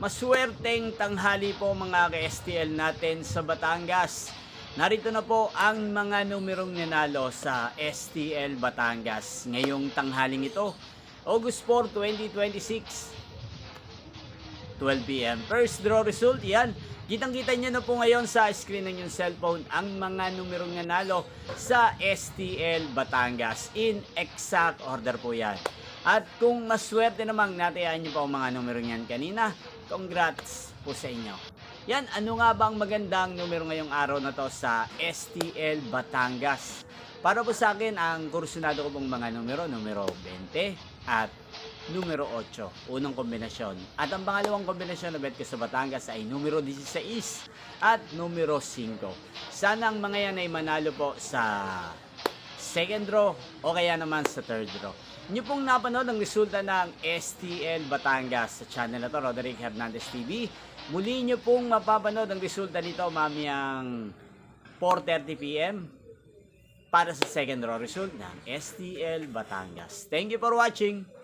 Maswerteng tanghali po mga ka-STL natin sa Batangas. Narito na po ang mga numerong nanalo sa STL Batangas ngayong tanghaling ito, August 4, 2026, 12 p.m. First draw result, yan. Kitang-kita nyo na po ngayon sa screen ng inyong cellphone ang mga numerong nanalo sa STL Batangas. In exact order po yan. At kung maswerte namang natayaan nyo pa ang mga numero yan kanina, congrats po sa inyo. Yan, ano nga bang magandang numero ngayong araw na to sa STL Batangas? Para po sa akin, ang kursunado ko pong mga numero 20 at numero 8, unang kombinasyon. At ang pangalawang kombinasyon na bet ko sa Batangas ay numero 16 at numero 5. Sana ang mga yan ay manalo po sa second draw o kaya naman sa third draw. Inyo pong napanood ang resulta ng STL Batangas sa channel na to, Roderick Hernandez TV. Muli nyo pong mapapanood ang resulta nito mamayang 4:30 p.m. para sa second draw result ng STL Batangas. Thank you for watching!